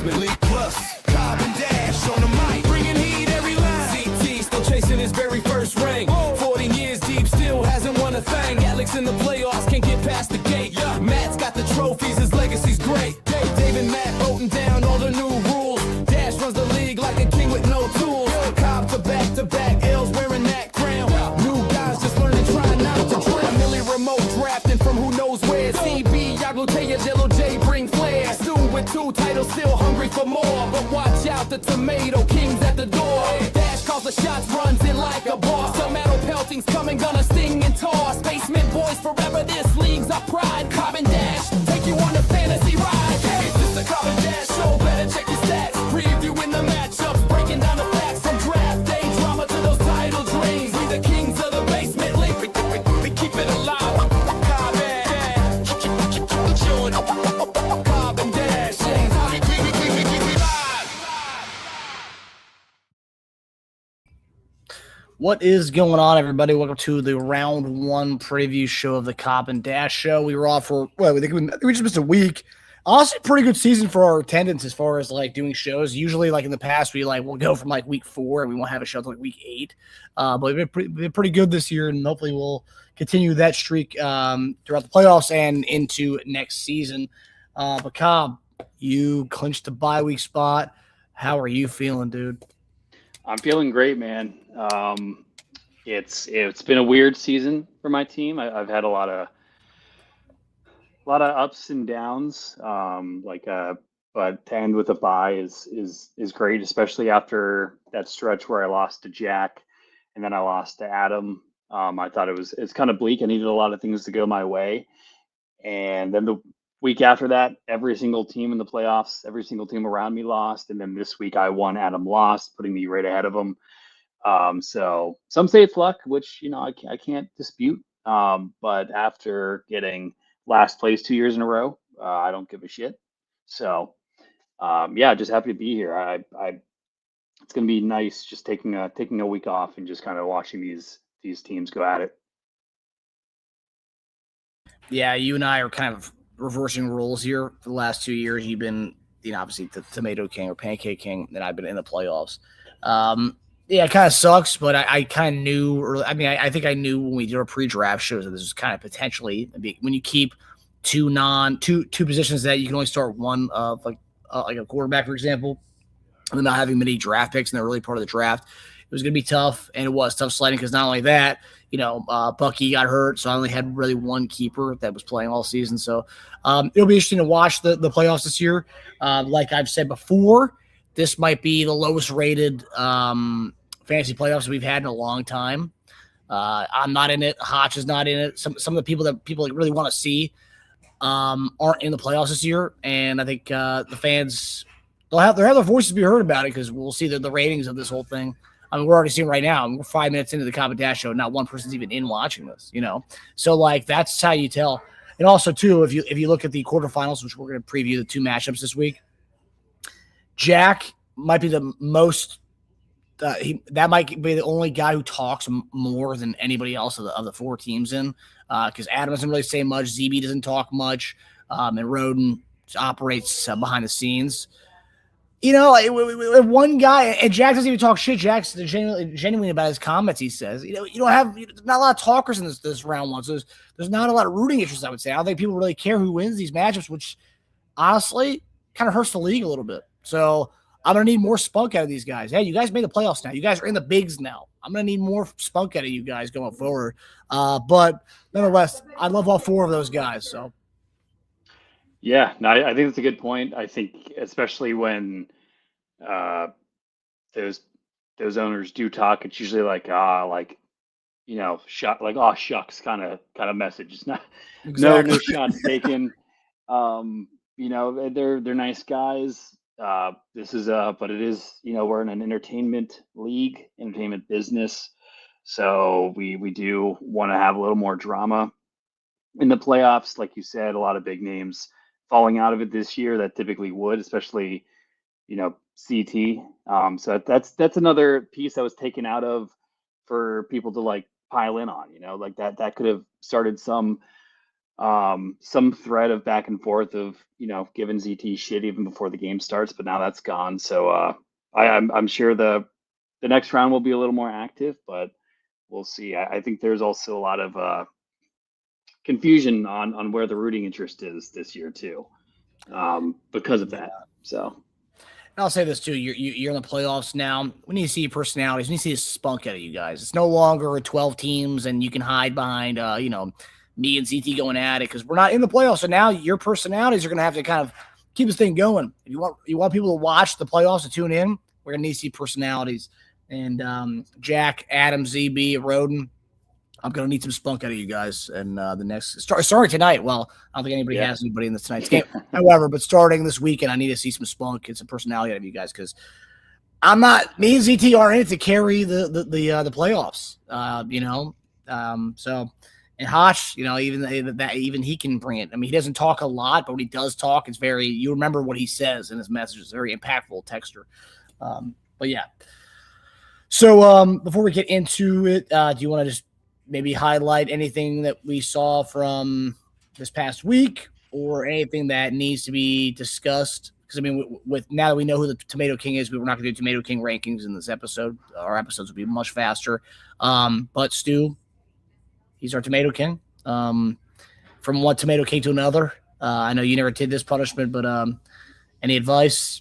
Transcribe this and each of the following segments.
basement league plus. Cobb and Dash on the mic, bringing heat every line. CT still chasing his very first ring. 14 years deep, still hasn't won a thing. Alex in the playoffs can't get past the gate. Matt's got the trophies, his legacy's great. Dave and Matt voting down all the new rules. Dash runs the league like a king with no tools. Cobb to back, L's wearing that crown. New guys just learning, trying not to drown. Millie remote drafting from who knows where. CB, Yago, Jello J, bring flair. Stu with 2 titles, still hungry for more. But watch out, the tomato king's at the door. Dash calls the shots, runs it like a boss. The metal pelting's coming, gonna sting and toss. Basement boys forever, this league's our pride. Cobb and Dash, take you on a fantasy ride. Hey, this the Cobb and Dash show, better check your stats. Previewing the matchups, breaking down the facts. From draft day drama to those title dreams. We the kings of the basement league, we keep it alive. Cobb and Dash, Cobb and Dash, What is going on, everybody? Welcome to the round 1 preview show of the Cobb and Dash show. We were off for, I think we just missed a week. Honestly, pretty good season for our attendance as far as like doing shows. Usually, like in the past, we'll go from like week 4 and we won't have a show until like week 8. But we've been pretty good this year, and hopefully we'll continue that streak throughout the playoffs and into next season. But Cobb, you clinched the bye week spot. How are you feeling, dude? I'm feeling great, man. It's been a weird season for my team. I've had a lot of ups and downs. But to end with a bye is great, especially after that stretch where I lost to Jack and then I lost to Adam. I thought it's kind of bleak. I needed a lot of things to go my way, and then the week after that, every single team in the playoffs, every single team around me lost. And then this week I won, Adam lost, putting me right ahead of him. So some say it's luck, which, I can't dispute. But after getting last place 2 years in a row, I don't give a shit. So, just happy to be here. It's going to be nice just taking a week off and just kind of watching these teams go at it. Yeah, you and I are kind of reversing roles here for the last 2 years. You've been, obviously the Tomato King or Pancake King, and I've been in the playoffs. It kind of sucks, but I kind of knew. I think I knew when we did our pre-draft shows that this was kind of potentially when you keep two positions that you can only start one of, like a quarterback, for example, and not having many draft picks in the early part of the draft. It was going to be tough, and it was tough sledding because not only that, Bucky got hurt, so I only had really one keeper that was playing all season. So it'll be interesting to watch the playoffs this year. Like I've said before, this might be the lowest rated fantasy playoffs we've had in a long time. I'm not in it. Hotch is not in it. Some of the people that people really want to see aren't in the playoffs this year, and I think the fans they'll have their voices be heard about it because we'll see the ratings of this whole thing. We're already seeing right now. We're 5 minutes into the Cobb and Dash show. Not one person's even in watching this, So, like, that's how you tell. And also, too, if you look at the quarterfinals, which we're going to preview the 2 matchups this week, Jack might be the most that might be the only guy who talks more than anybody else of the 4 teams in because Adam doesn't really say much. ZB doesn't talk much. And Roden operates behind the scenes. One guy, and Jack doesn't even talk shit. Jack's genuinely about his comments. He says, you don't have not a lot of talkers in this round 1. So there's not a lot of rooting interest, I would say. I don't think people really care who wins these matchups, which honestly kind of hurts the league a little bit. So I'm going to need more spunk out of these guys. Hey, you guys made the playoffs now. You guys are in the bigs now. I'm going to need more spunk out of you guys going forward. But nonetheless, I love all 4 of those guys. So. Yeah, no, I think that's a good point. I think especially when those owners do talk, it's usually like shucks kind of message. It's not Exactly. no shots taken. They're nice guys. This is but it is, we're in an entertainment league, entertainment business. So we do want to have a little more drama in the playoffs. Like you said, a lot of big names falling out of it this year that typically would, especially, CT. So that's another piece that was taken out of for people to like pile in on, like that could have started some some thread of back and forth of, giving ZT shit even before the game starts, but now that's gone. So I'm sure the next round will be a little more active, but we'll see. I think there's also a lot of confusion on where the rooting interest is this year too, because of that. So. I'll say this too: you're in the playoffs now. We need to see personalities. We need to see a spunk out of you guys. It's no longer 12 teams, and you can hide behind, me and ZT going at it because we're not in the playoffs. So now your personalities are going to have to kind of keep this thing going. If you want people to watch the playoffs to tune in, we're going to need to see personalities. And Jack, Adam, ZB, Roden, I'm going to need some spunk out of you guys. And the next starting tonight. Well, I don't think anybody has anybody in tonight's game. However, but starting this weekend, I need to see some spunk and some personality out of you guys because me and ZT are in it to carry the playoffs. So. And Hotch, even he can bring it. I mean, he doesn't talk a lot, but when he does talk, it's you remember what he says in his message. It's very impactful texter. But yeah. So before we get into it, do you want to just maybe highlight anything that we saw from this past week or anything that needs to be discussed? Because, I mean, with now that we know who the Tomato King is, we're not going to do Tomato King rankings in this episode. Our episodes will be much faster. But Stu, he's our Tomato King. From one Tomato King to another. I know you never did this punishment, but any advice?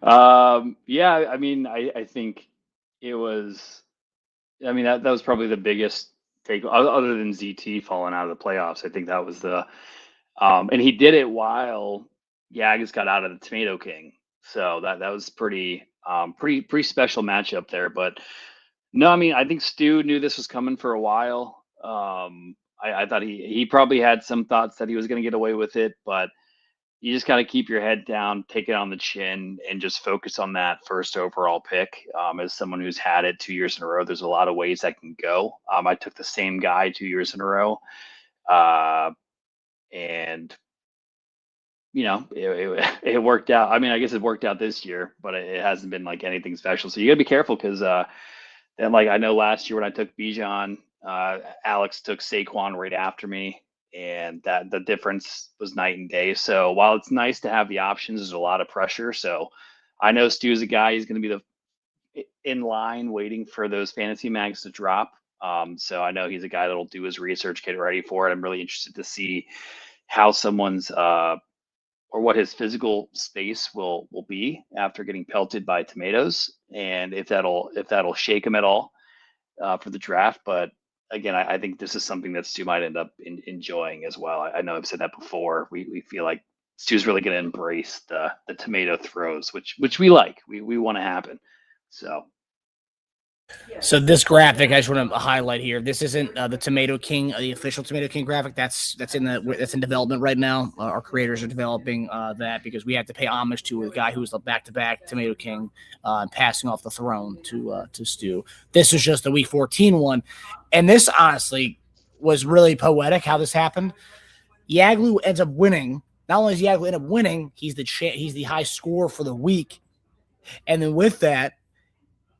Yeah, I mean, I think it was. I mean, that was probably the biggest take, other than ZT falling out of the playoffs. I think that was and he did it while Yags got out of the Tomato King, so that was pretty special matchup there, but. No, I mean, I think Stu knew this was coming for a while. I thought he probably had some thoughts that he was going to get away with it, but you just got to keep your head down, take it on the chin, and just focus on that first overall pick. As someone who's had it 2 years in a row, there's a lot of ways that can go. I took the same guy 2 years in a row, and it worked out. I mean, I guess it worked out this year, but it hasn't been like anything special. So you got to be careful because. And I know last year when I took Bijan, Alex took Saquon right after me, and that the difference was night and day. So while it's nice to have the options, there's a lot of pressure. So I know Stu's a guy; he's going to be in line waiting for those fantasy mags to drop. So I know he's a guy that'll do his research, get ready for it. I'm really interested to see how someone's or what his physical space will be after getting pelted by tomatoes, and if that'll shake him at all for the draft. But again, I think this is something that Stu might end up enjoying as well. I know I've said that before. We feel like Stu's really going to embrace the tomato throws, which we like. We want to happen. So this graphic, I just want to highlight here. This isn't the Tomato King, the official Tomato King graphic. That's in development right now. Our creators are developing that because we have to pay homage to a guy who was the back-to-back Tomato King, passing off the throne to Stu. This is just the Week 14 one, and this honestly was really poetic how this happened. Yaglu ends up winning. Not only does Yaglu end up winning, he's the high scorer for the week, and then with that,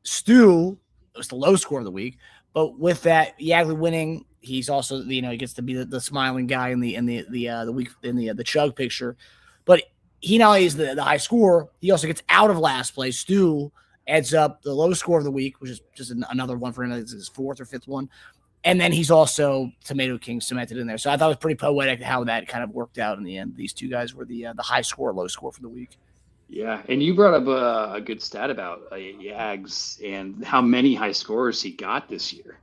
Stu. It was the low score of the week, but with that Yaglu winning, he's also he gets to be the smiling guy in the week in the chug picture. But he not only is the high scorer, he also gets out of last place. Stu adds up the low score of the week, which is just another one for him. It's his fourth or fifth one, and then he's also Tomato King cemented in there. So I thought it was pretty poetic how that kind of worked out in the end. These two guys were the high score, low score for the week. Yeah, and you brought up a good stat about Yags and how many high scorers he got this year.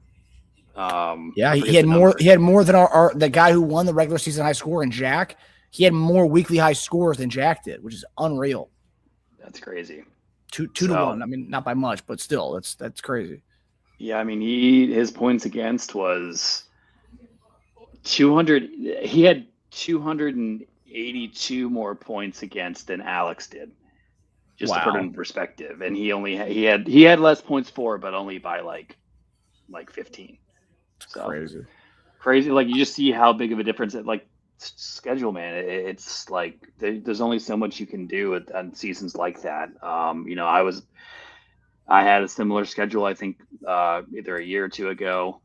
Yeah, he had more. He had more than the guy who won the regular season high score, and Jack. He had more weekly high scores than Jack did, which is unreal. That's crazy. Two to one. I mean, not by much, but still, that's crazy. Yeah, I mean, his points against was 200. He had 282 more points against than Alex did. Just to put it in perspective, and he had less points for, but only by like 15. So crazy. Like you just see how big of a difference schedule, man. It's like there's only so much you can do on seasons like that. I had a similar schedule, I think, either a year or two ago.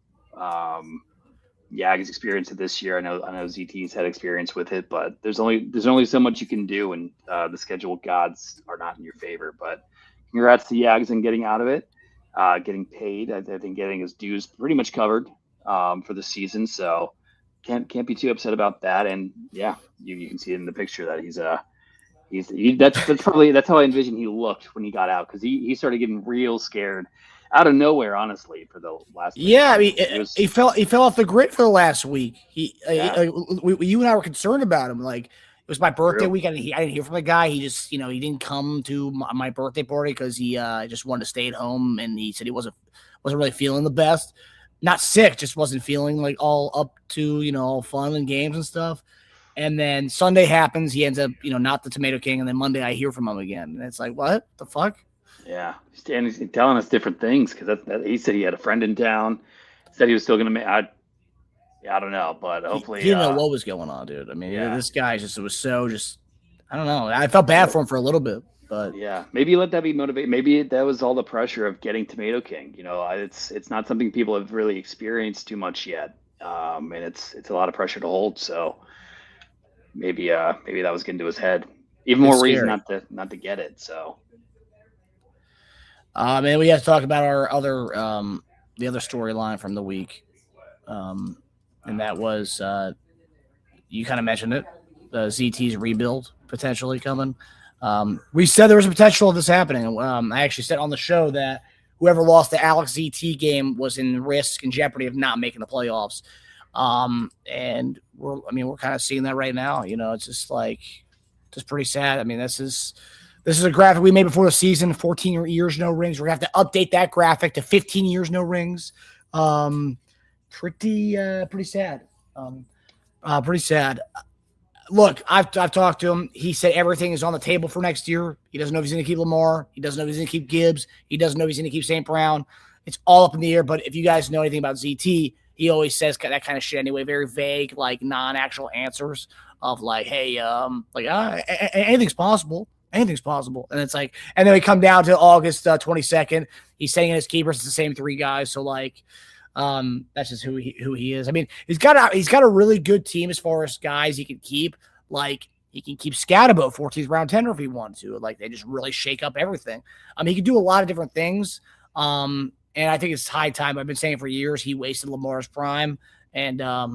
Yag's experienced it this year. I know ZT's had experience with it, but there's only so much you can do, and the schedule gods are not in your favor. But congrats to Yags and getting out of it, getting paid. I think getting his dues pretty much covered for the season. So can't be too upset about that. And yeah, you can see it in the picture that that's how I envision he looked when he got out, because he started getting real scared out of nowhere, honestly, for the last. Yeah, I mean, was, he fell off the grid for the last week. Yeah. You and I were concerned about him. Like, it was my birthday True. week. I didn't hear from the guy. He just, he didn't come to my birthday party because he just wanted to stay at home, and he said he wasn't really feeling the best. Not sick, just wasn't feeling like all up to all fun and games and stuff. And then Sunday happens. He ends up not the Tomato King, and then Monday I hear from him again, and it's like, what the fuck? Yeah, and he's telling us different things, because he said he had a friend in town, said he was still going to make. I don't know, but hopefully he didn't know what was going on, dude. I mean, Yeah. this guy was so I don't know. I felt bad for him for a little bit, but Yeah, maybe let that be motivate. Maybe that was all the pressure of getting Tomato King. It's not something people have really experienced too much yet, and it's a lot of pressure to hold. So maybe that was getting to his head. Even more reason not to get it. So. And we have to talk about our other the other storyline from the week, and that was you kind of mentioned it, ZT's rebuild potentially coming. We said there was a potential of this happening. I actually said on the show that whoever lost the Alex ZT game was in risk and jeopardy of not making the playoffs. And we're kind of seeing that right now. It's just pretty sad. I mean, this is a graphic we made before the season, 14 years, no rings. We're going to have to update that graphic to 15 years, no rings. Pretty sad. Pretty sad. Look, I've talked to him. He said everything is on the table for next year. He doesn't know if he's going to keep Lamar. He doesn't know if he's going to keep Gibbs. He doesn't know if he's going to keep St. Brown. It's all up in the air. But if you guys know anything about ZT, he always says that kind of shit anyway. Very vague, like non-actual answers of like, hey, anything's possible. Anything's possible. And it's like, and then we come down to August 22nd. He's saying his keepers is the same three guys. So like, that's just who he is. I mean, he's got a really good team as far as guys he can keep. Like, he can keep Scatabo 14th round tender if he wants to. Like, they just really shake up everything. He can do a lot of different things. And I think it's high time. I've been saying for years he wasted Lamar's prime. And I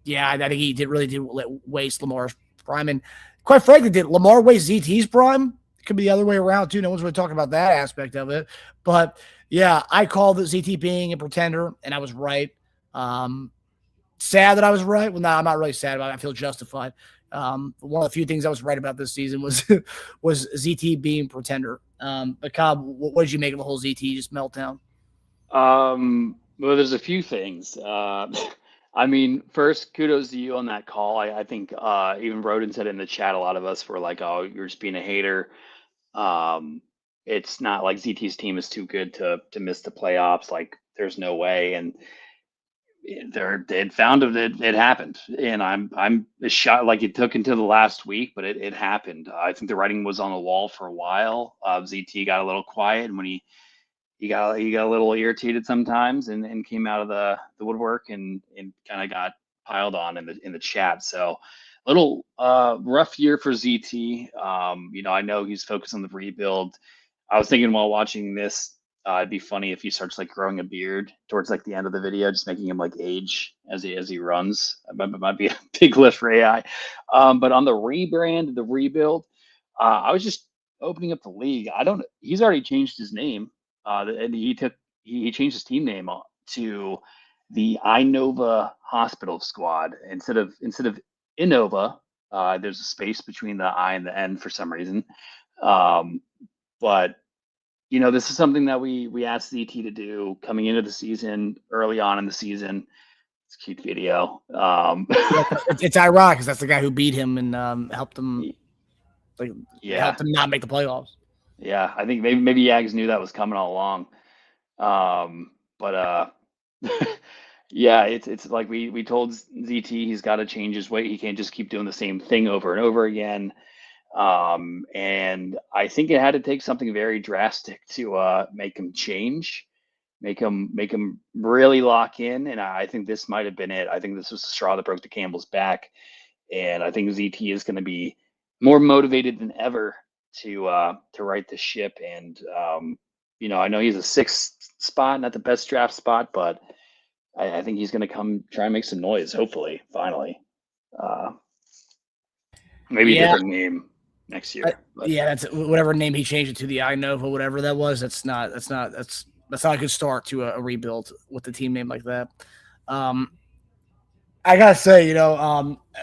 think he did waste Lamar's prime. And quite frankly, did Lamar waste ZT's prime? It could be the other way around too. No one's really talking about that aspect of it. But yeah, I called it ZT being a pretender, and I was right. Sad that I was right. Well, no, I'm not really sad about it. I feel justified. One of the few things I was right about this season was ZT being pretender. But Cobb, what did you make of the whole ZT just meltdown? Well, there's a few things. I mean, first, kudos to you on that call. I think even Roden said in the chat, a lot of us were like, "Oh, you're just being a hater." It's not like ZT's team is too good to miss the playoffs. Like, there's no way. And they'd found it happened, and I'm shocked. Like, it took until the last week, but it happened. I think the writing was on the wall for a while. ZT got a little quiet, and when he got a little irritated sometimes, and came out of the woodwork and kind of got piled on in the chat. So a little rough year for ZT. I know he's focused on the rebuild. I was thinking while watching this, it'd be funny if he starts like growing a beard towards like the end of the video, just making him like age as he runs. It might be a big lift for AI. But on the rebrand, the rebuild, I was just opening up the league. He's already changed his name. And he changed his team name to the Innova Hospital Squad instead of Innova. There's a space between the I and the N for some reason. But this is something that we asked ZT to do coming into the season, early on in the season. It's a cute video. It's ironic because that's the guy who beat him and helped him, helped him not make the playoffs. Yeah, I think maybe Yags knew that was coming all along. But yeah, it's like we told ZT he's got to change his way. He can't just keep doing the same thing over and over again. And I think it had to take something very drastic to make him change. make him really lock in. And I think this might have been it. I think this was the straw that broke the camel's back, and I think ZT is going to be more motivated than ever to right the ship. And I know he's a sixth spot, not the best draft spot, but I think he's going to come try and make some noise. Hopefully, finally, maybe a different name next year. That's whatever name he changed it to, the Innova, whatever that was. That's not a good start to a rebuild with a team name like that. I gotta say, a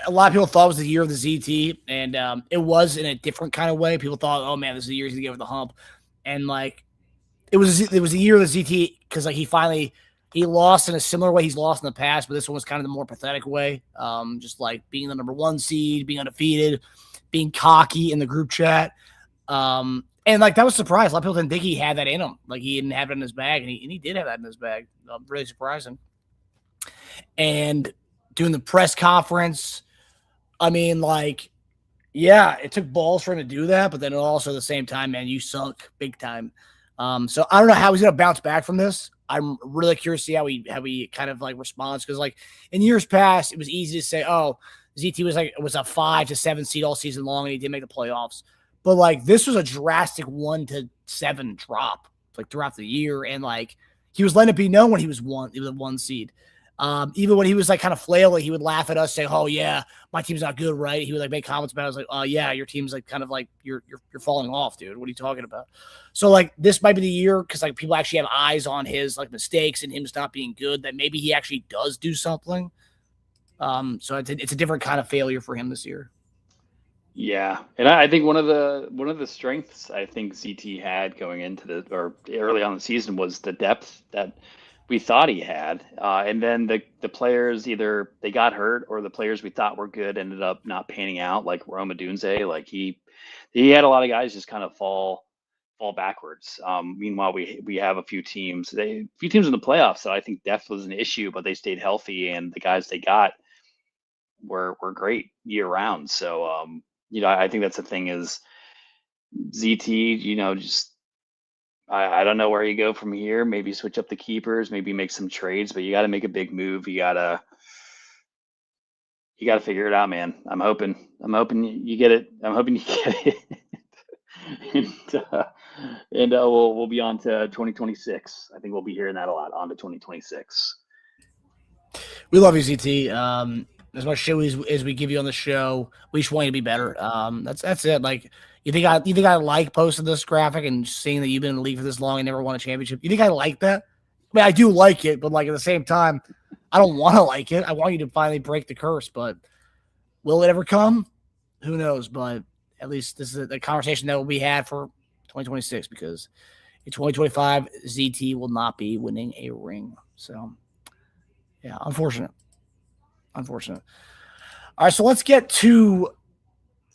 lot of people thought it was the year of the ZT, and it was in a different kind of way. People thought, oh man, this is the year he's gonna get over the hump, and like it was the year of the ZT because like he lost in a similar way he's lost in the past, but this one was kind of the more pathetic way. Just like being the number 1 seed, being undefeated, being cocky in the group chat. And like that was a surprise. A lot of people didn't think he had that in him. Like he didn't have it in his bag, and he did have that in his bag. Really surprising. And doing the press conference, I mean, like, yeah, it took balls for him to do that, but then also at the same time, man, you sunk big time. So I don't know how he's gonna bounce back from this. I'm really curious to see how he kind of like responds, because like in years past, it was easy to say, oh, ZT was a 5 to 7 seed all season long, and he didn't make the playoffs. But like this was a drastic 1 to 7 drop like throughout the year, and like he was letting it be known when he was a 1 seed. Even when he was like kind of flailing, he would laugh at us, saying, "Oh yeah, my team's not good, right?" He would like make comments about it. I was like, "Oh yeah, your team's like kind of like you're falling off, dude. What are you talking about?" So like this might be the year, because like people actually have eyes on his like mistakes and him not being good, that maybe he actually does do something. So it's a different kind of failure for him this year. Yeah, and I think one of the strengths I think ZT had going into or early on in the season was the depth that we thought he had, and then the players, either they got hurt or the players we thought were good ended up not panning out, like Roma Dunze. Like he had a lot of guys just kind of fall backwards. Meanwhile, we have a few teams in the playoffs that I think depth was an issue, but they stayed healthy, and the guys they got were great year round. So I think that's the thing is ZT, just I don't know where you go from here. Maybe switch up the keepers, maybe make some trades, but you got to make a big move. You gotta figure it out, man. I'm hoping you get it. I'm hoping you get it. and we'll be on to 2026. I think we'll be hearing that a lot, on to 2026. We love you, ZT. As much shit as we give you on the show, we just want you to be better. That's it. Like, you think I like posting this graphic and seeing that you've been in the league for this long and never won a championship? You think I like that? I mean, I do like it, but like at the same time, I don't want to like it. I want you to finally break the curse, but will it ever come? Who knows? But at least this is a conversation that will be had for 2026, because in 2025, ZT will not be winning a ring. So, yeah, unfortunate. All right, so let's get to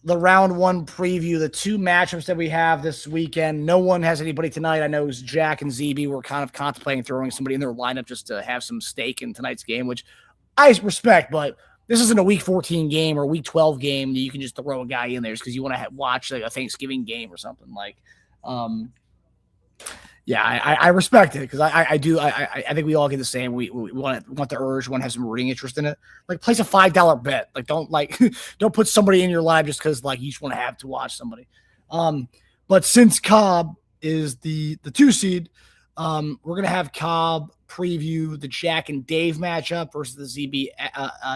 the round 1 preview, the 2 matchups that we have this weekend. No one has anybody tonight. I know Jack and ZB were kind of contemplating throwing somebody in their lineup just to have some stake in tonight's game, which I respect, but this isn't a week 14 game or week 12 game that you can just throw a guy in there just because you want to watch like a Thanksgiving game or something. Like, yeah, I respect it, because I do. I think we all get the same. We want the urge. We want to have some rooting interest in it. Like, place a $5 bet. Like, don't put somebody in your live just because like you just want to have to watch somebody. But since Cobb is the 2 seed, we're gonna have Cobb preview the Jack and Dave matchup versus the ZB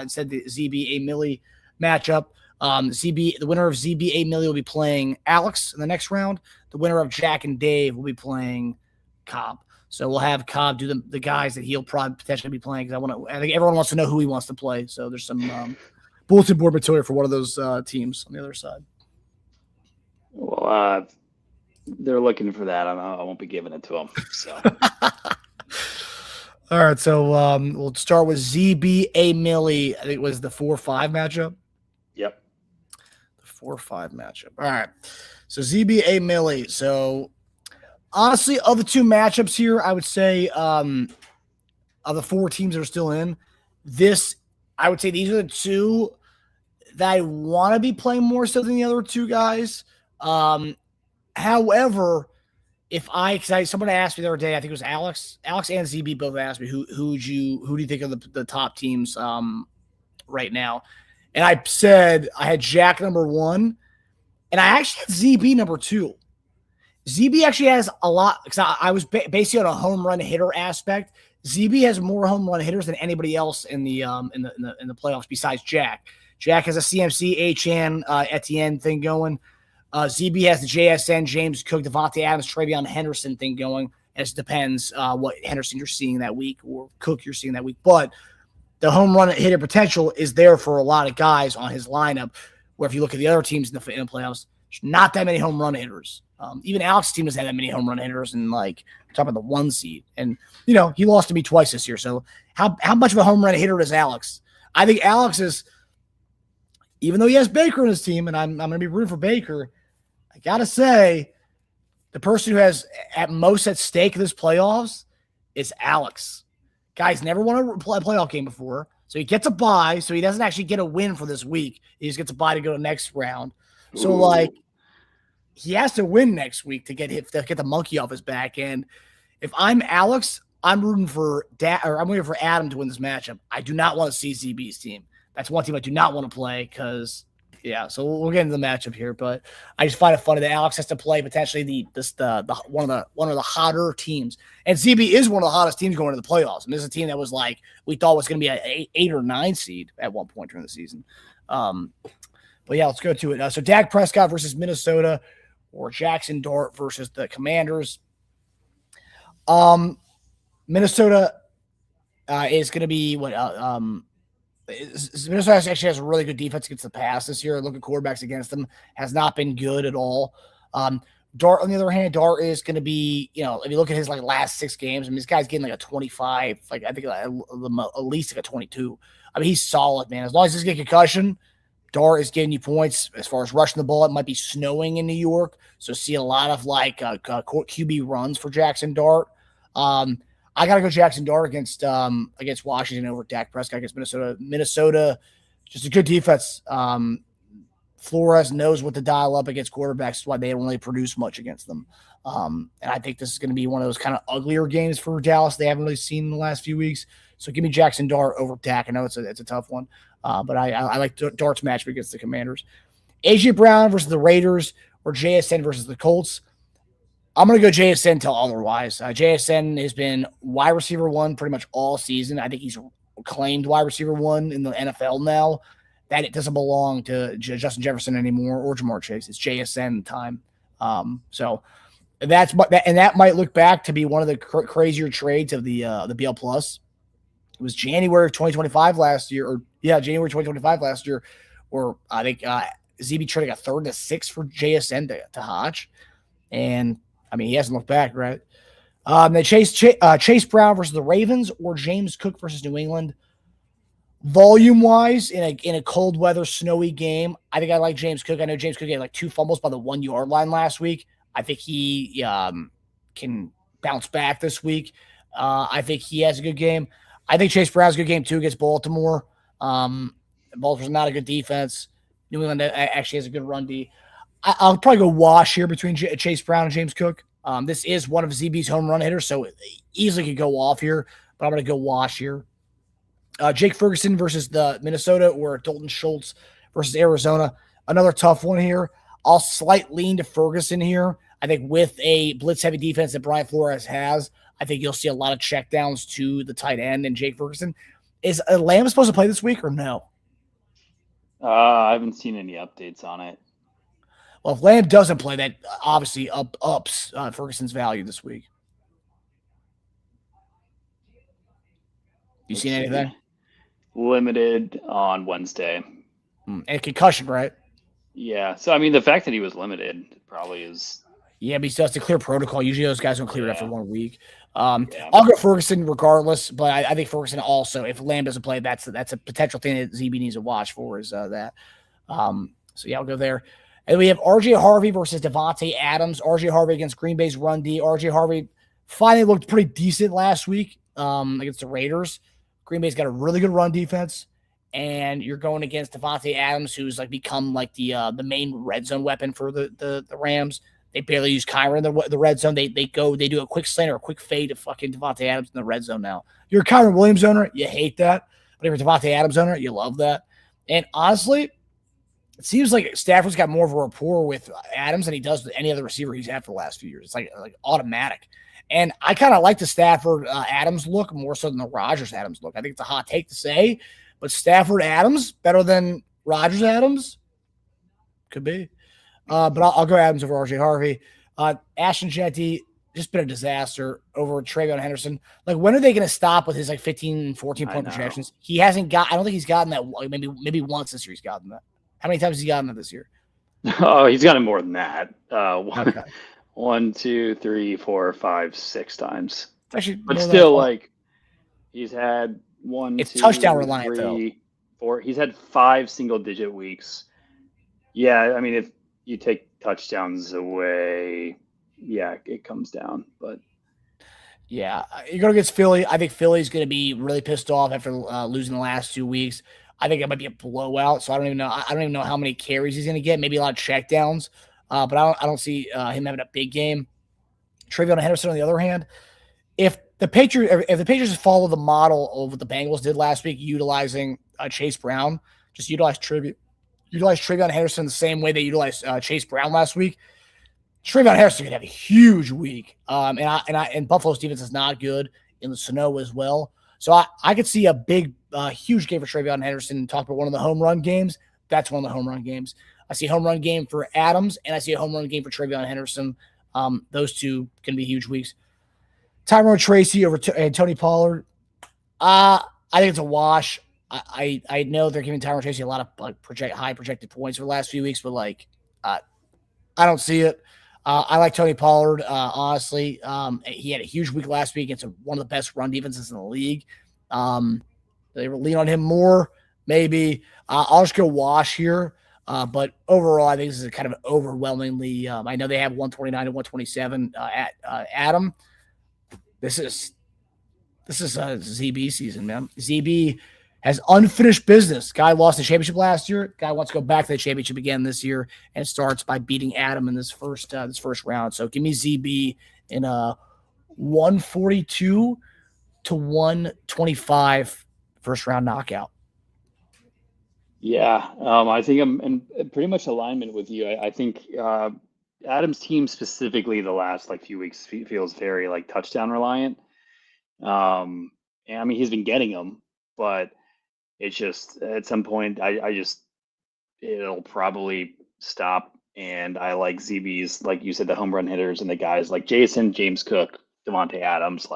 instead the ZB A Millie matchup. The winner of ZB A Millie will be playing Alex in the next round. The winner of Jack and Dave will be playing Cobb. So we'll have Cobb do the guys that he'll probably potentially be playing, because I think everyone wants to know who he wants to play. So there's some bulletin board material for one of those teams on the other side. Well, they're looking for that. I won't be giving it to them. So. All right, so we'll start with ZB A Millie. I think it was the 4-5 matchup. Yep. The 4-5 matchup. All right. So ZB A Millie. So honestly, of the 2 matchups here, I would say of the 4 teams that are still in, I would say these are the 2 that I want to be playing more so than the other 2 guys. However, someone asked me the other day, I think it was Alex and ZB both asked me who do you think are the top teams right now, and I said I had Jack number 1, and I actually had ZB number 2. ZB actually has a lot because I was basically on a home run hitter aspect. ZB has more home run hitters than anybody else in the playoffs besides Jack. Jack has a CMC, Achan, Etienne thing going. ZB has the JSN, James Cook, Devontae Adams, Travion Henderson thing going. It depends what Henderson you're seeing that week or Cook you're seeing that week. But the home run hitter potential is there for a lot of guys on his lineup. Where if you look at the other teams in the playoffs, there's not that many home run hitters. Even Alex's team doesn't have that many home run hitters, and like talking about the 1 seed. And he lost to me twice this year. So how much of a home run hitter is Alex? I think Alex is, even though he has Baker in his team, and I'm going to be rooting for Baker. I gotta say, the person who has at most at stake in this playoffs is Alex. Guy's never won a playoff game before, so he gets a bye. So he doesn't actually get a win for this week. He just gets a bye to go to next round. So he has to win next week to get the monkey off his back. And if I'm Alex, I'm rooting for I'm waiting for Adam to win this matchup. I do not want to see ZB's team. That's one team I do not want to play because. Yeah, so we'll get into the matchup here, but I just find it funny that Alex has to play potentially the one of the hotter teams, and ZB is one of the hottest teams going into the playoffs. And this is a team that was like we thought was going to be an 8 or 9 seed at one point during the season. But yeah, let's go to it. So Dak Prescott versus Minnesota, or Jackson Dart versus the Commanders. Minnesota is going to be what Minnesota actually has a really good defense against the pass this year. Look at quarterbacks against them. Has not been good at all. Dart, on the other hand, Dart is going to be, if you look at his last 6 games, I mean, this guy's getting a 25, I think at least a 22. I mean, he's solid, man. As long as he doesn't get concussion, Dart is getting you points. As far as rushing the ball, it might be snowing in New York, so see a lot of QB runs for Jackson Dart. I got to go Jackson Dart against Washington over Dak Prescott against Minnesota. Minnesota, just a good defense. Flores knows what to dial up against quarterbacks. That's why they don't really produce much against them. And I think this is going to be one of those kind of uglier games for Dallas they haven't really seen in the last few weeks. So give me Jackson Dart over Dak. I know it's a tough one, but I like Dart's matchup against the Commanders. A.J. Brown versus the Raiders, or JSN versus the Colts. I'm going to go JSN till otherwise. JSN has been wide receiver 1 pretty much all season. I think he's claimed wide receiver 1 in the NFL now. That it doesn't belong to Justin Jefferson anymore or Jamar Chase. It's JSN time. So that might look back to be one of the crazier trades of the BL Plus. It was January of 2025 last year, January 2025 last year, or I think ZB traded a 3rd and a 6th for JSN to Hodge. And I mean, he hasn't looked back, right? Then Chase Brown versus the Ravens, or James Cook versus New England. Volume-wise, in a cold weather, snowy game, I think I like James Cook. I know James Cook had 2 fumbles by the 1-yard line last week. I think he can bounce back this week. I think he has a good game. I think Chase Brown has a good game too against Baltimore. Baltimore's not a good defense. New England actually has a good run D. I'll probably go wash here between Chase Brown and James Cook. This is one of ZB's home run hitters, so it easily could go off here, but I'm going to go wash here. Jake Ferguson versus the Minnesota, or Dalton Schultz versus Arizona. Another tough one here. I'll slight lean to Ferguson here. I think with a blitz-heavy defense that Brian Flores has, I think you'll see a lot of checkdowns to the tight end and Jake Ferguson. Is Lamb supposed to play this week or no? I haven't seen any updates on it. Well, if Lamb doesn't play, that obviously ups Ferguson's value this week. You seen anything? Limited on Wednesday. And concussion, right? Yeah. So, I mean, the fact that he was limited probably is. Yeah, but he still has to clear protocol. Usually those guys don't clear it after 1 week. I'll go Ferguson regardless, but I think Ferguson also, if Lamb doesn't play, that's a potential thing that ZB needs to watch for is that. So, yeah, I'll go there. And we have R.J. Harvey versus Devontae Adams. R.J. Harvey against Green Bay's run D. R.J. Harvey finally looked pretty decent last week against the Raiders. Green Bay's got a really good run defense, and you're going against Devontae Adams, who's become the main red zone weapon for the Rams. They barely use Kyron in the red zone. They do a quick slant or a quick fade to fucking Devontae Adams in the red zone now. You're a Kyron Williams owner, you hate that. But if you're a Devontae Adams owner, you love that. And honestly, it seems like Stafford's got more of a rapport with Adams than he does with any other receiver he's had for the last few years. It's like automatic. And I kind of like the Stafford Adams look more so than the Rodgers Adams look. I think it's a hot take to say, but Stafford Adams better than Rodgers Adams? Could be. But I'll go Adams over RJ Harvey. Ashton Jeanty, just been a disaster over TreVeyon Henderson. Like, when are they going to stop with his 15, 14-point projections? He hasn't got – I don't think he's gotten that. Maybe once this year he's gotten that. How many times has he gotten that this year? Oh, he's gotten more than that. Okay. 1, 2, 3, 4, 5, 6 times. Actually, but still, he's had 1, it's 2, touchdown reliant, 3, 4. He's had 5 single-digit weeks. Yeah, I mean, if you take touchdowns away, yeah, it comes down. But yeah, you're going against Philly. I think Philly's going to be really pissed off after losing the last 2 weeks. I think it might be a blowout. So I don't even know how many carries he's going to get. Maybe a lot of checkdowns. But I don't see him having a big game. TreVeyon Henderson, on the other hand, if the Patriots follow the model of what the Bengals did last week, utilizing Chase Brown, just utilize TreVeyon Henderson the same way they utilized Chase Brown last week, TreVeyon Henderson could have a huge week. And Buffalo's defense is not good in the snow as well. So I could see a big, huge game for TreVeyon Henderson. Talk about one of the home run games. That's one of the home run games. I see a home run game for Adams, and I see a home run game for TreVeyon Henderson. Those two can be huge weeks. Tyrone Tracy over Tony Pollard. I think it's a wash. I know they're giving Tyrone Tracy a lot of high projected points for the last few weeks, but I don't see it. I like Tony Pollard, honestly. He had a huge week last week against one of the best run defenses in the league. They will lean on him more, maybe. I'll just go wash here. But overall, I think this is a kind of overwhelmingly. I know they have 129 and 127 at Adam. This is a ZB season, man. ZB has unfinished business. Guy lost the championship last year. Guy wants to go back to the championship again this year, and starts by beating Adam in this first round. So give me ZB in a 142 to 125 first round knockout. Yeah, I think I'm in pretty much alignment with you. I think Adam's team specifically the last few weeks feels very touchdown reliant. And I mean, he's been getting them, but it's just at some point it'll probably stop. And I like ZB's, like you said, the home run hitters and the guys like Jason, James Cook, Devontae Adams,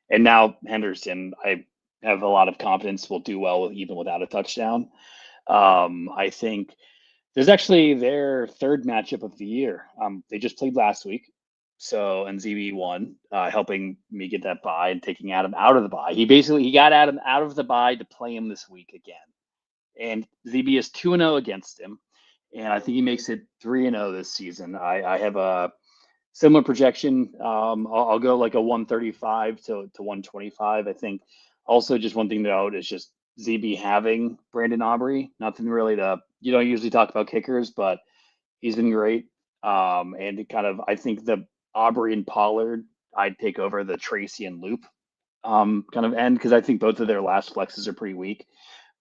and now Henderson. I have a lot of confidence will do well even without a touchdown. I think there's actually their third matchup of the year. They just played last week. And ZB won, helping me get that bye and taking Adam out of the bye. He got Adam out of the bye to play him this week again. And ZB is 2-0 against him. And I think he makes it 3-0 this season. I have a similar projection. I'll go a 135 to 125. I think also just one thing to note is just ZB having Brandon Aubrey. Nothing really you don't usually talk about kickers, but he's been great. And it I think the Aubrey and Pollard, I'd take over the Tracy and Loop end, because I think both of their last flexes are pretty weak,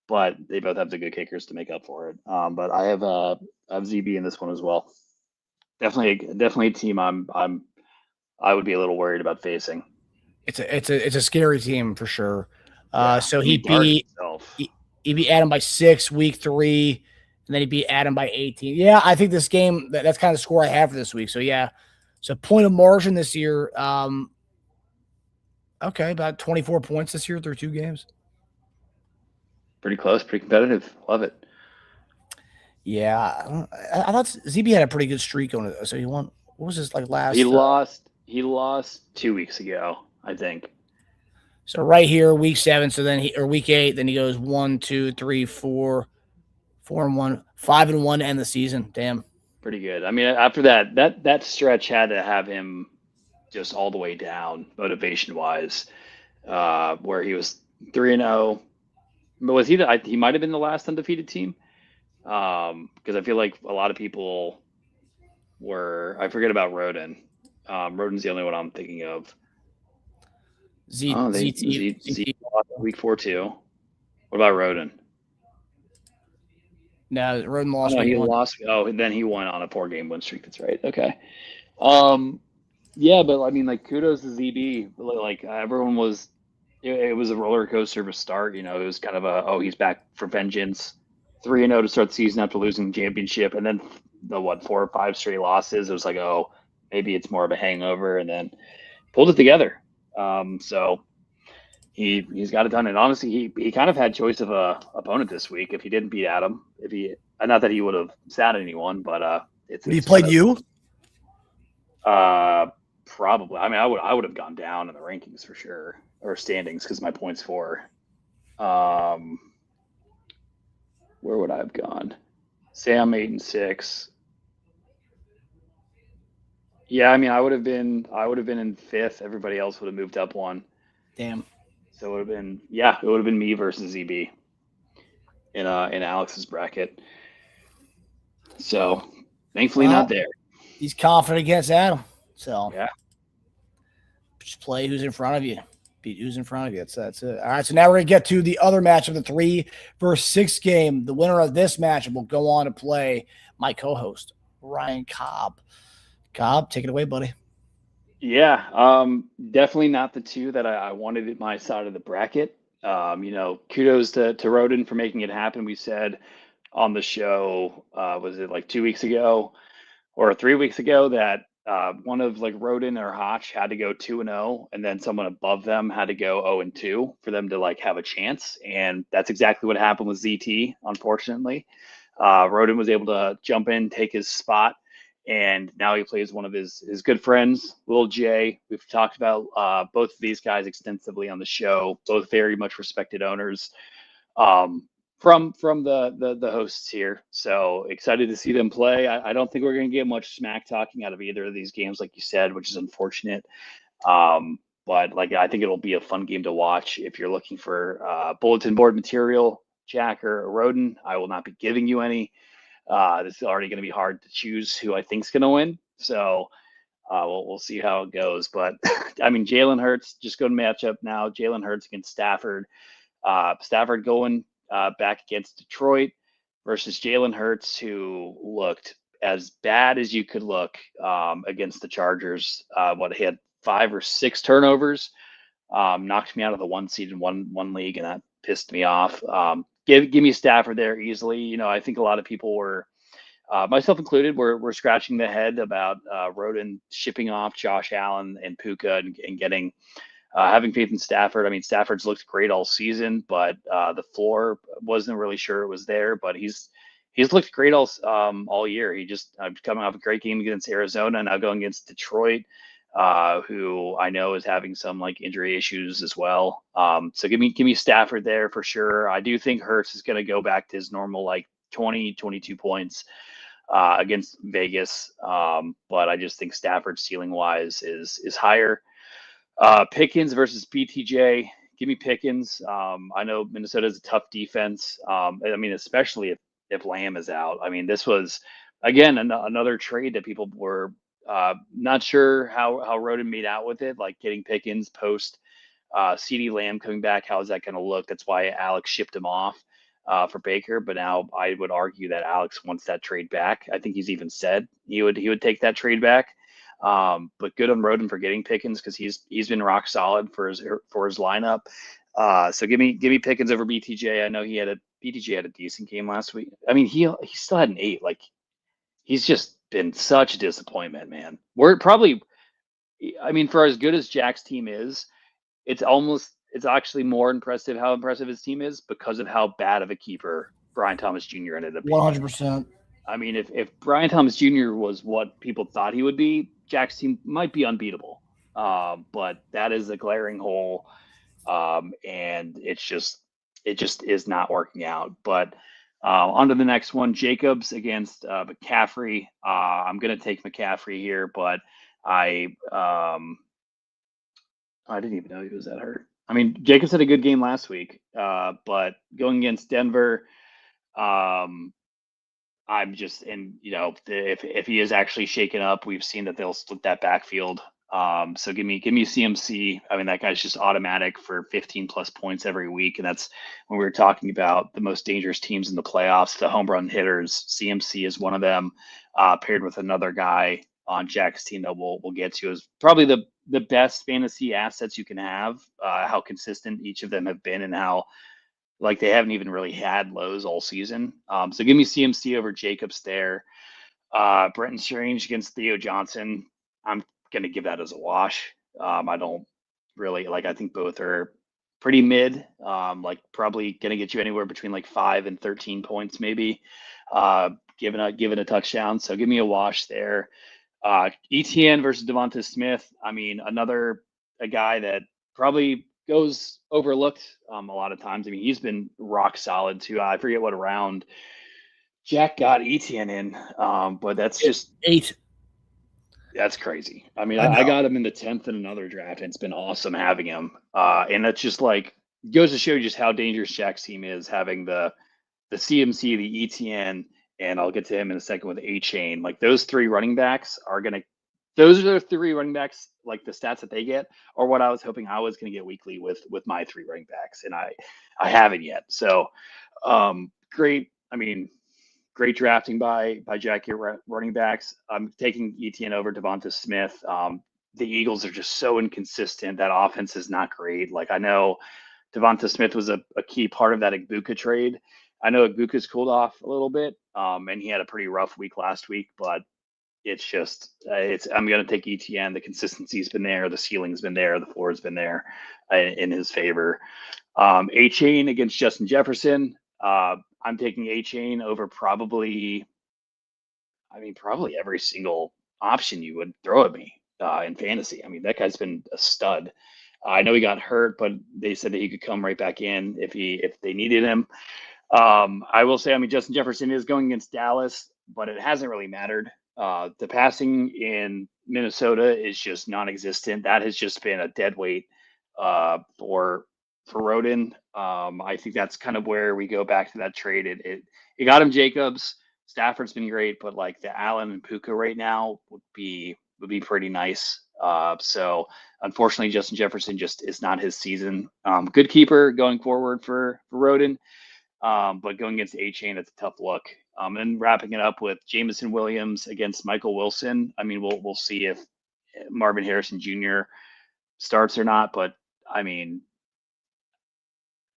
but they both have the good kickers to make up for it. But I have ZB in this one as well. Definitely a team I would be a little worried about facing. It's a scary team for sure. So he beat Adam by 6 week 3, and then he beat Adam by 18. Yeah, I think this game, that's kind of the score I have for this week. So yeah, so point of margin this year. Okay, about 24 points this year through 2 games. Pretty close, pretty competitive. Love it. Yeah, I thought ZB had a pretty good streak on it. So he won. What was his last? He lost 2 weeks ago, I think. So right here, week 7. So then week 8. Then he goes 1, 2, 3, 4, 4-1, 5-1 to end the season. Damn, pretty good. I mean, after that stretch had to have him just all the way down motivation wise, where he was 3-0. But was he? He might have been the last undefeated team, because I feel like a lot of people I forget about Roden. Roden's the only one I'm thinking of. Oh, Z lost week 4 too. What about Roden? No, Roden Oh, lost no, week he 1. lost. Oh, and then he won on a 4-game win streak. That's right. Okay. Yeah, but I mean, like, kudos to ZB. Like, everyone was, it was a roller coaster of a start. It was kind of he's back for vengeance. 3-0 to start the season after losing the championship, and then the 4 or 5 straight losses. It was like, oh, maybe it's more of a hangover, and then pulled it together. So he's got it done. And honestly, he kind of had choice of a opponent this week. If he didn't beat Adam, not that he would have sat anyone, but Would he played you? Probably. I mean, I would have gone down in the rankings for sure, or standings, because my points for. Where would I have gone? Say I'm 8-6. Yeah, I mean, I would have been in 5th. Everybody else would have moved up one. Damn. So it would have been me versus ZB in Alex's bracket. So thankfully not there. He's confident against Adam. So yeah, just play who's in front of you. Beat who's in front of you. That's it. All right. So now we're gonna get to the other match of the 3 versus 6 game. The winner of this match will go on to play my co-host, Ryan Cobb. Cobb, take it away, buddy. Yeah, definitely not the 2 that I wanted at my side of the bracket. Kudos to Roden for making it happen. We said on the show, was it like 2 weeks ago or 3 weeks ago, that one of like Roden or Hotch had to go 2-0, and then someone above them had to go 0-2 for them to like have a chance. And that's exactly what happened with ZT. Unfortunately, Roden was able to jump in, take his spot, and now he plays one of his good friends, Lil J. We've talked about both of these guys extensively on the show. Both very much respected owners. From the hosts here. So excited to see them play. I don't think we're going to get much smack talking out of either of these games, like you said, which is unfortunate. But like, I think it'll be a fun game to watch. If you're looking for bulletin board material, Jack or Roden, I will not be giving you any. This is already going to be hard to choose who I think is going to win. So we'll see how it goes. But I mean, Jalen Hurts, just go to matchup now. Jalen Hurts against Stafford. Stafford going back against Detroit versus Jalen Hurts, who looked as bad as you could look against the Chargers. He had 5 or 6 turnovers, knocked me out of the 1 seed in one league, and that pissed me off. Give me Stafford there easily. I think a lot of people were, myself included, were scratching the head about Roden shipping off Josh Allen and Puka and getting. Having faith in Stafford. I mean, Stafford's looked great all season, but the floor wasn't really sure it was there. But he's looked great all year. He just coming off a great game against Arizona, and now going against Detroit, who I know is having some like injury issues as well. So give me Stafford there for sure. I do think Hurts is going to go back to his normal like 20, 22 points against Vegas. But I just think Stafford ceiling wise is higher. Pickens versus BTJ. Give me Pickens. I know Minnesota has a tough defense. I mean, especially if Lamb is out. I mean, this was again another trade that people were not sure how Roden made out with it, like getting Pickens post CeeDee Lamb coming back. How is that going to look? That's why Alex shipped him off for Baker. But now I would argue that Alex wants that trade back. I think he's even said he would take that trade back. But good on Roden for getting Pickens, because he's been rock solid for his lineup. So give me Pickens over BTJ. I know BTJ had a decent game last week. I mean, he still had an 8. Like, he's just been such a disappointment, man. I mean, for as good as Jack's team is, it's actually more impressive how impressive his team is because of how bad of a keeper Brian Thomas Jr. ended up being. 100%. I mean, if Brian Thomas Jr. was what people thought he would be, Jack's team might be unbeatable. But that is a glaring hole, and it just is not working out. But on to the next one, Jacobs against McCaffrey. I'm going to take McCaffrey here, but I didn't even know he was that hurt. I mean, Jacobs had a good game last week, but going against Denver, I'm just, and if he is actually shaken up, we've seen that they'll split that backfield. So give me CMC. I mean, that guy's just automatic for 15 plus points every week, and that's when we were talking about the most dangerous teams in the playoffs, the home run hitters. CMC is one of them, paired with another guy on Jack's team that we'll get to, is probably the best fantasy assets you can have. How consistent each of them have been, and how like they haven't even really had lows all season. So give me CMC over Jacobs there. Brenton Strange against Theo Johnson. I'm going to give that as a wash. I don't really like, I think both are pretty mid, like probably going to get you anywhere between like 5 and 13 points, maybe, given a touchdown. So give me a wash there. ETN versus Devonta Smith. I mean, a guy that probably goes overlooked a lot of times. I mean, he's been rock solid too. I forget what round Jack got ETN in, but that's just 8. That's crazy. I mean, I got him in the 10th in another draft, and it's been awesome having him. And that's just like goes to show you just how dangerous Jack's team is, having the CMC, the ETN, and I'll get to him in a second with A-Chain. Like those three running backs those are the three running backs, like the stats that they get are what I was hoping I was going to get weekly with my 3 running backs, and I haven't yet. So great. I mean, great drafting by Jack here, running backs. I'm taking ETN over Devonta Smith. The Eagles are just so inconsistent. That offense is not great. Like I know Devonta Smith was a key part of that Igbukah trade. I know Igbukah's cooled off a little bit, and he had a pretty rough week last week, but it's just I'm going to take ETN. The consistency's been there, the ceiling's been there, the floor's been there in his favor. A-Chain against Justin Jefferson. I'm taking A-Chain over probably every single option you would throw at me in fantasy. I mean, that guy's been a stud. I know he got hurt, but they said that he could come right back in if they needed him. I will say, I mean, Justin Jefferson is going against Dallas, but it hasn't really mattered. The passing in Minnesota is just non-existent. That has just been a dead weight for Roden. I think that's kind of where we go back to that trade. It got him Jacobs. Stafford's been great, but like the Allen and Puka right now would be pretty nice. So unfortunately, Justin Jefferson just is not his season. Good keeper going forward for Roden, but going against A-Chain, it's a tough look. And wrapping it up with Jameson Williams against Michael Wilson. I mean, we'll see if Marvin Harrison Jr. starts or not, but I mean,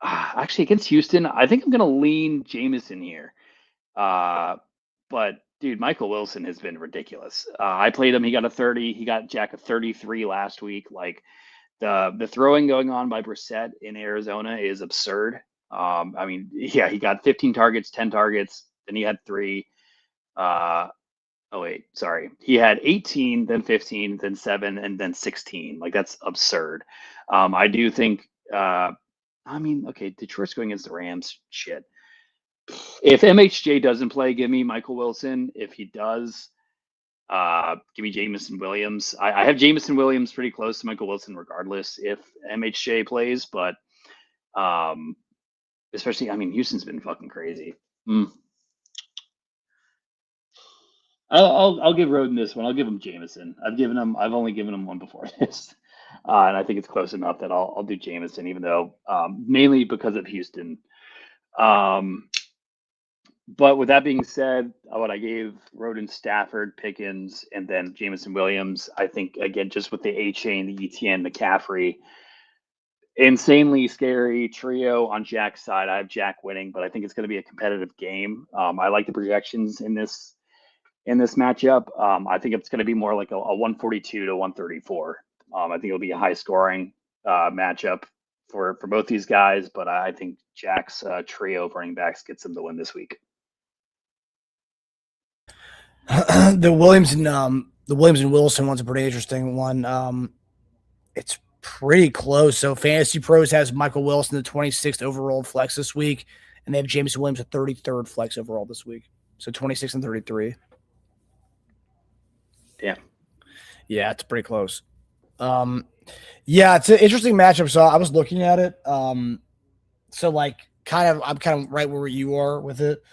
actually against Houston, I think I'm going to lean Jameson here. But dude, Michael Wilson has been ridiculous. I played him. He got a 30. He got Jack a 33 last week. Like the throwing going on by Brissett in Arizona is absurd. I mean, yeah, he got 15 targets, 10 targets. Then he had 3. He had 18, then 15, then 7, and then 16. Like that's absurd. I do think. Detroit's going against the Rams. Shit. If MHJ doesn't play, give me Michael Wilson. If he does, give me Jameson Williams. I have Jameson Williams pretty close to Michael Wilson regardless if MHJ plays, but especially, I mean, Houston's been fucking crazy. I'll give Roden this one. I'll give him Jameson. I've only given him one before this. And I think it's close enough that I'll do Jameson, even though mainly because of Houston. But with that being said, what I gave Roden, Stafford, Pickens, and then Jameson Williams, I think, again, just with the A-Chain, the ETN, McCaffrey, insanely scary trio on Jack's side. I have Jack winning, but I think it's going to be a competitive game. I like the projections in this matchup. I think it's going to be more like a 142 to 134. I think it'll be a high scoring matchup for both these guys, but I think Jack's trio of running backs gets them the win this week. The Williams and Wilson one's a pretty interesting one. It's pretty close. So Fantasy Pros has Michael Wilson the 26th overall flex this week, and they have Jameson Williams the 33rd flex overall this week. So 26 and 33. Yeah. Yeah, it's pretty close. Yeah, it's an interesting matchup. So I was looking at it. So like I'm kind of right where you are with it.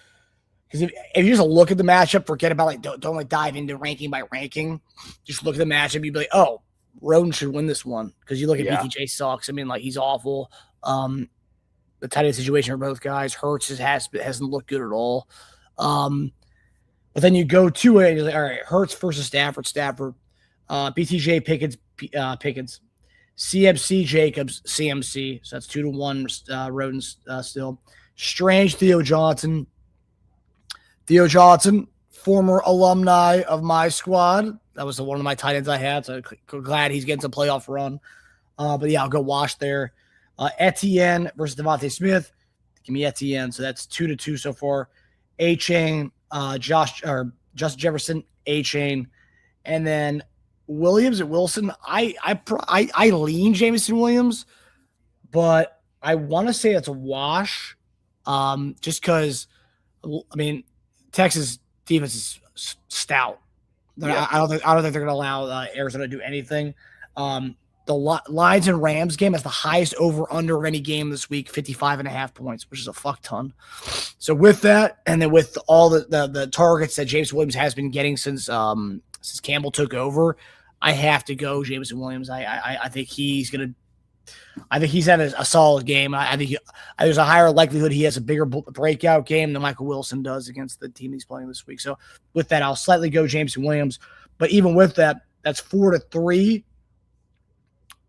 Because if you just look at the matchup, forget about like don't like dive into ranking by ranking. Just look at the matchup, you'd be like, oh, Roden should win this one. Because you look at BTJ sucks. I mean, like he's awful. The tight end situation for both guys. Hurts hasn't looked good at all. But then you go to it and you're like, all right, Hurts versus Stafford. BTJ Pickens. CMC Jacobs, CMC. So that's 2-1 Roden's still. Strange Theo Johnson, former alumni of my squad. That was one of my tight ends I had. So glad he's getting some playoff run. But yeah, I'll go Wash there. Etienne versus Devontae Smith. Give me Etienne. So that's 2-2 so far. A-Chain, Justin Jefferson, A-Chain. And then Williams and Wilson. I lean Jameson Williams, but I want to say it's a wash. Just because, I mean, Texas defense is stout. I don't think they're going to allow Arizona to do anything. The Lions and Rams game has the highest over-under of any game this week, 55.5 points, which is a fuck ton. So with that, and then with all the targets that James Williams has been getting since Campbell took over, I have to go Jameson Williams. I think he's going to – I think he's had a solid game. I think there's a higher likelihood he has a bigger breakout game than Michael Wilson does against the team he's playing this week. So with that, I'll slightly go Jameson Williams. But even with that, that's 4-3.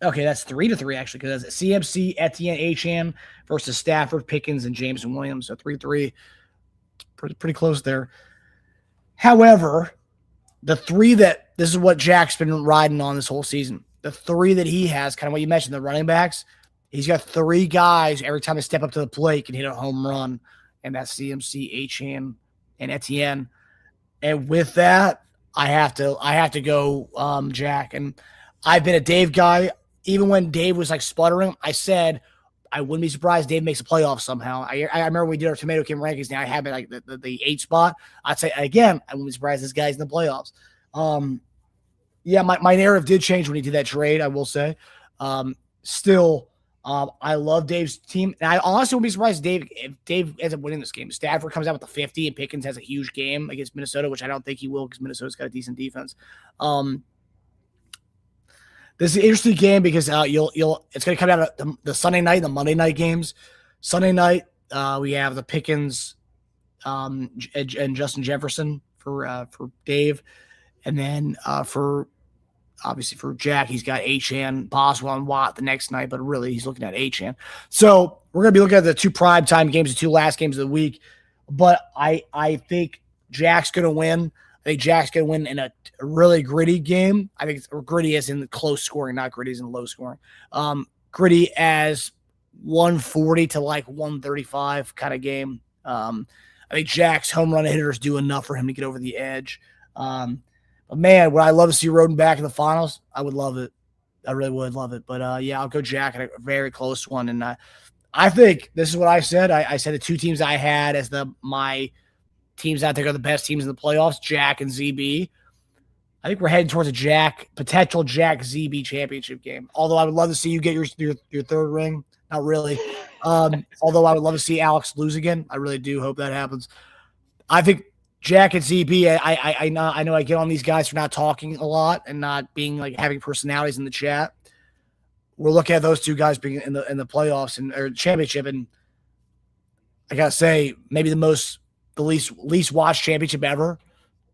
Okay, that's 3-3 actually, because that's CMC, Etienne, Achane versus Stafford, Pickens, and Jameson Williams. So 3-3, pretty close there. However, this is what Jack's been riding on this whole season. The three that he has, kind of what you mentioned, the running backs, he's got three guys every time they step up to the plate can hit a home run, and that's CMC, Achane, and Etienne. And with that, I have to go Jack. And I've been a Dave guy. Even when Dave was like sputtering, I said I wouldn't be surprised Dave makes a playoff somehow. I remember we did our Tomato King rankings. Now I have it like the 8 spot. I'd say again, I wouldn't be surprised this guy's in the playoffs. Yeah, my narrative did change when he did that trade, I will say. Still, I love Dave's team. And I honestly wouldn't be surprised if Dave ends up winning this game. Stafford comes out with the 50 and Pickens has a huge game against Minnesota, which I don't think he will because Minnesota's got a decent defense. This is an interesting game because it's going to come out of the Sunday night and the Monday night games. Sunday night, we have the Pickens and Justin Jefferson for Dave. And then for Jack, he's got Achane, Boswell, and Watt the next night, but really he's looking at Achane. So we're going to be looking at the 2 primetime games, the 2 last games of the week. But I think Jack's going to win. I think Jack's going to win in a really gritty game. I think gritty as in the close scoring, not gritty as in low scoring. Gritty as 140 to like 135 kind of game. I think Jack's home run hitters do enough for him to get over the edge. But man, would I love to see Roden back in the finals? I would love it. I really would love it. But yeah, I'll go Jack in a very close one. And I think this is what I said. I said the 2 teams I had as my teams out there are the best teams in the playoffs, Jack and ZB. I think we're heading towards a potential Jack ZB championship game. Although I would love to see you get your 3rd ring. Not really. Although I would love to see Alex lose again. I really do hope that happens. I think Jack and ZB, I know I get on these guys for not talking a lot and not being like having personalities in the chat. We're looking at those 2 guys being in the playoffs or championship, and I gotta say, maybe the least watched championship ever.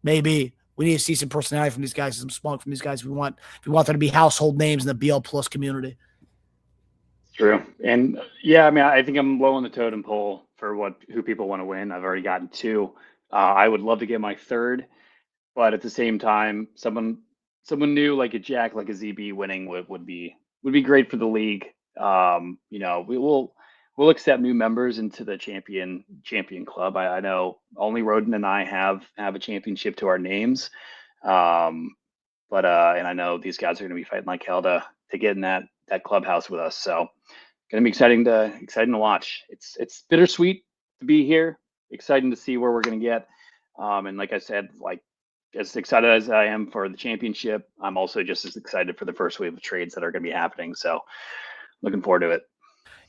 Maybe we need to see some personality from these guys, some spunk from these guys. We want them to be household names in the BL Plus community. True. And yeah, I mean, I think I'm low on the totem pole for who people want to win. I've already gotten 2. I would love to get my 3rd, but at the same time, someone new like a Jack, like a ZB winning would be great for the league. We'll accept new members into the champion club. I know only Roden and I have a championship to our names. But and I know these guys are going to be fighting like hell to get in that clubhouse with us. So going to be exciting to watch. It's bittersweet to be here. Exciting to see where we're going to get. And like I said, like as excited as I am for the championship, I'm also just as excited for the first wave of trades that are going to be happening. So looking forward to it.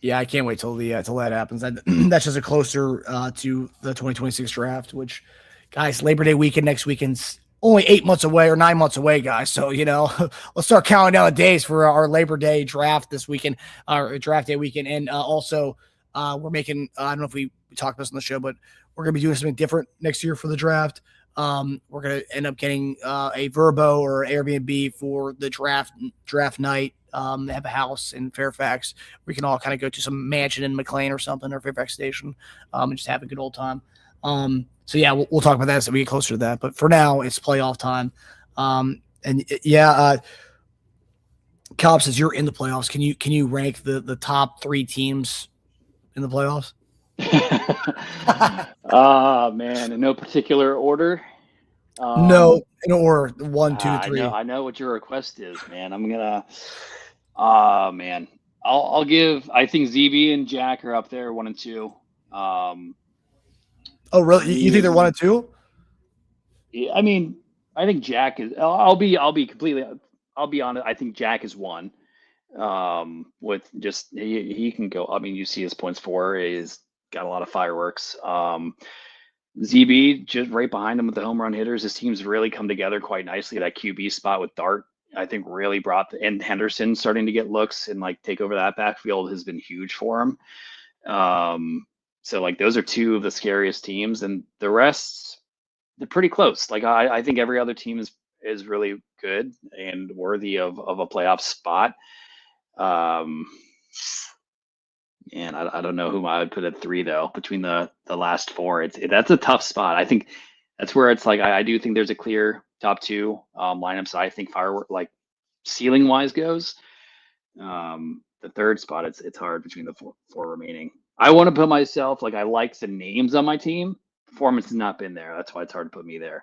Yeah, I can't wait till that happens. That's just a closer to the 2026 draft, which, guys, Labor Day weekend next weekend's only 8 months away or 9 months away, guys. So let's start counting down the days for our Labor Day draft this weekend, our draft day weekend, and also we're making. I don't know if we talked about this on the show, but we're gonna be doing something different next year for the draft. We're gonna end up getting a Verbo or Airbnb for the draft night. They have a house in Fairfax. We can all kind of go to some mansion in McLean or something, or Fairfax Station, and just have a good old time. So yeah, we'll talk about that as we get closer to that. But for now, it's playoff time. Cobb, says you're in the playoffs. Can you rank the top 3 teams in the playoffs? Man, in no particular order. No, in order 1, 2, 3. I know what your request is, man. I'm gonna. Man, I'll give. I think ZB and Jack are up there, 1 and 2. Oh, really? You think they're 1 and 2? Yeah, I mean, I think Jack is. I'll be honest. I think Jack is 1. With just he can go. I mean, you see his points for. He's got a lot of fireworks. ZB just right behind him with the home run hitters. His team's really come together quite nicely. That QB spot with Dart, I think, really brought and Henderson starting to get looks and like take over that backfield has been huge for him. So like those are 2 of the scariest teams, and the rest they're pretty close. Like I think every other team is really good and worthy of a playoff spot. And I don't know whom I would put at 3 though. Between the last 4, that's a tough spot. I think that's where it's like I do think there's a clear top 2 lineups. I think firework like ceiling wise goes. The 3rd spot, it's hard between the 4 remaining. I want to put myself like I like the names on my team. Performance has not been there. That's why it's hard to put me there.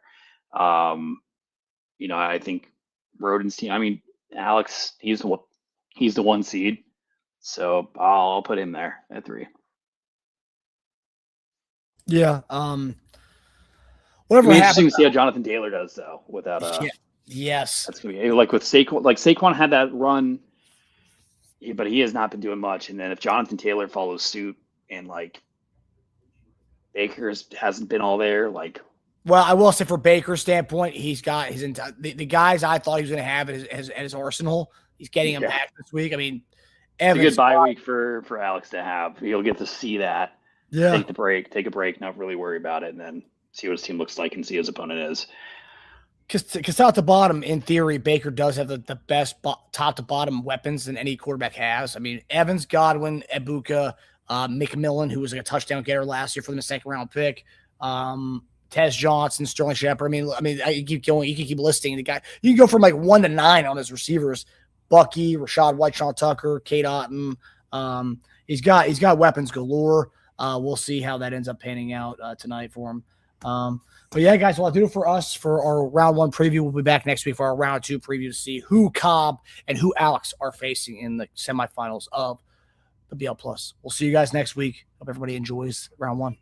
I think Roden's team. I mean, Alex, he's the 1 seed. So I'll put him there at 3. Yeah. Whatever It'll be happens. interesting to see how Jonathan Taylor does though. Without yes, that's gonna be like with Saquon. Like Saquon had that run, but he has not been doing much. And then if Jonathan Taylor follows suit and like Baker hasn't been all there, like. Well, I will say for Baker's standpoint, he's got his entire the guys I thought he was going to have at his arsenal. He's getting them back this week. I mean, Evans, it's a good bye week for Alex to have. He'll get to see that. Yeah. Take a break, not really worry about it, and then see what his team looks like and see his opponent is. Because top to bottom, in theory, Baker does have the best top to bottom weapons than any quarterback has. I mean, Evans, Godwin, Ibuka, McMillan, who was like a touchdown getter last year for the 2nd round pick. Tez Johnson, Sterling Shepard. I mean, I keep going. You can keep listing the guy. You can go from like 1 to 9 on his receivers. Bucky, Rashad White, Sean Tucker, Kate Otten. He's got weapons galore. We'll see how that ends up panning out tonight for him. But yeah, guys, well, I'll do it for us for our round 1 preview. We'll be back next week for our round 2 preview to see who Cobb and who Alex are facing in the semifinals of the BL Plus. We'll see you guys next week. Hope everybody enjoys round 1.